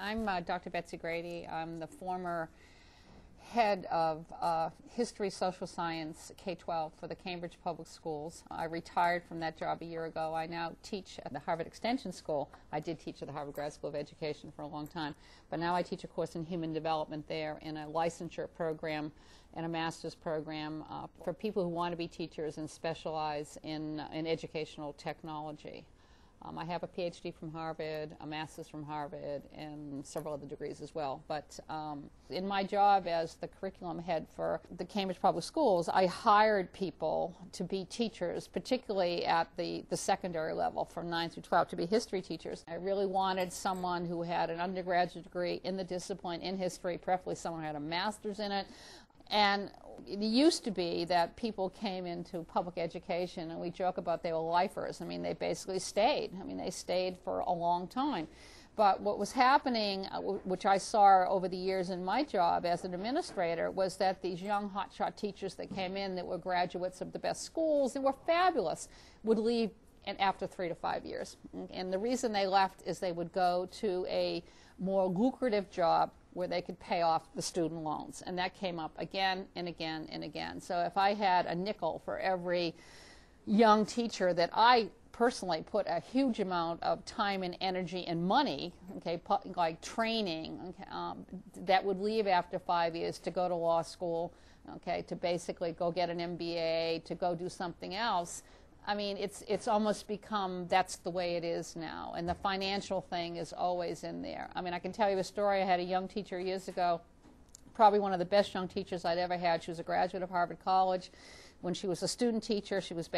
I'm Dr. Betsy Grady. I'm the former head of History, Social Science, K-12 for the Cambridge Public Schools. I retired from that job a year ago. I now teach at the Harvard Extension School. I did teach at the Harvard Grad School of Education for a long time, but now I teach a course in human development there in a licensure program and a master's program for people who want to be teachers and specialize in educational technology. I have a PhD from Harvard, a master's from Harvard, and several other degrees as well. But in my job as the curriculum head for the Cambridge Public Schools, I hired people to be teachers, particularly at the secondary level from 9 through 12, to be history teachers. I really wanted someone who had an undergraduate degree in the discipline in history, preferably someone who had a master's in it. And it used to be that people came into public education, and we joke about they were lifers. I mean, they basically stayed. I mean, they stayed for a long time. But what was happening, which I saw over the years in my job as an administrator, was that these young hotshot teachers that came in that were graduates of the best schools, that were fabulous, would leave after 3 to 5 years. And the reason they left is they would go to a more lucrative job where they could pay off the student loans. And that came up again and again and again. So if I had a nickel for every young teacher that I personally put a huge amount of time and energy and money, okay, like training, okay, that would leave after 5 years to go to law school, okay, to basically go get an MBA, to go do something else, I mean, it's almost become, that's the way it is now. And the financial thing is always in there. I mean, I can tell you a story. I had a young teacher years ago, probably one of the best young teachers I'd ever had. She was a graduate of Harvard College. When she was a student teacher, she was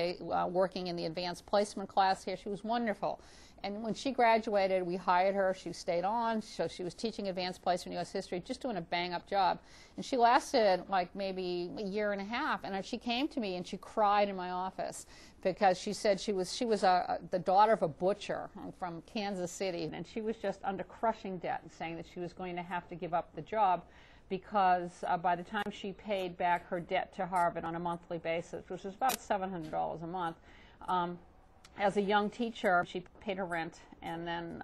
working in the advanced placement class here. She was wonderful. And when she graduated, we hired her. She stayed on. So she was teaching advanced placement U.S. history, just doing a bang-up job. And she lasted like maybe a year and a half. And she came to me and she cried in my office because she said she was the daughter of a butcher from Kansas City, and she was just under crushing debt, and saying that she was going to have to give up the job because by the time she paid back her debt to Harvard on a monthly basis, which was about $700 a month, as a young teacher, she paid her rent, and then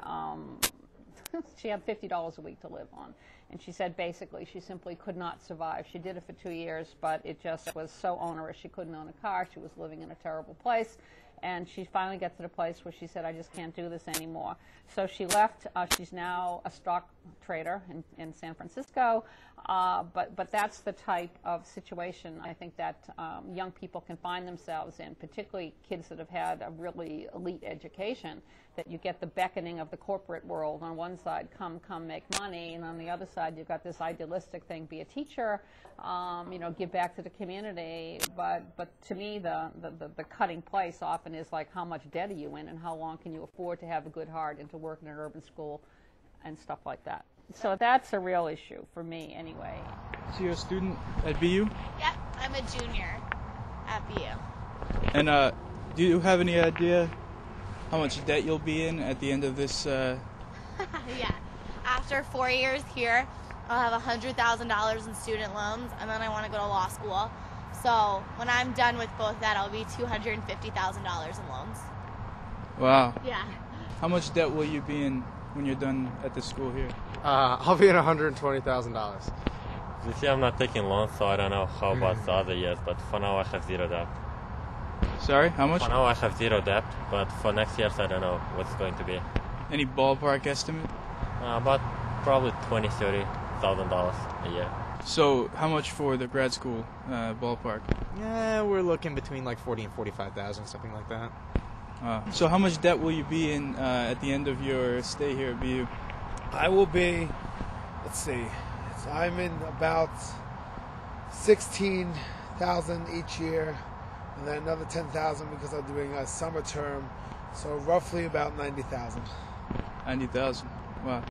she had $50 a week to live on. And she said basically she simply could not survive. She did it for 2 years, but it just was so onerous. She couldn't own a car. She was living in a terrible place. And she finally got to the place where she said, I just can't do this anymore. So she left. She's now a stock trader in San Francisco. But that's the type of situation I think that young people can find themselves in, particularly kids that have had a really elite education, that you get the beckoning of the corporate world on one side, come, make money, and on the other side you've got this idealistic thing, be a teacher, give back to the community. But to me, the cutting place often is like, how much debt are you in, and how long can you afford to have a good heart and to work in an urban school and stuff like that. So that's a real issue for me anyway. So you're a student at BU? Yep, I'm a junior at BU. And do you have any idea how much debt you'll be in at the end of this? Yeah. After 4 years here, I'll have $100,000 in student loans, and then I want to go to law school. So when I'm done with both that, I'll be $250,000 in loans. Wow. Yeah. How much debt will you be in when you're done at the school here? I'll be in $120,000. This year I'm not taking loans, so I don't know how about the other years, but for now I have zero debt. Sorry, how much? For now I have zero debt, but for next year I don't know what's going to be. Any ballpark estimate? About probably $20,000-$30,000 a year. So how much for the grad school ballpark? Yeah, we're looking between like $40,000 and $45,000, something like that. So how much debt will you be in at the end of your stay here at BU? I will be, let's see, so I'm in about $16,000 each year, and then another $10,000 because I'm doing a summer term, so roughly about $90,000. $90,000. Wow.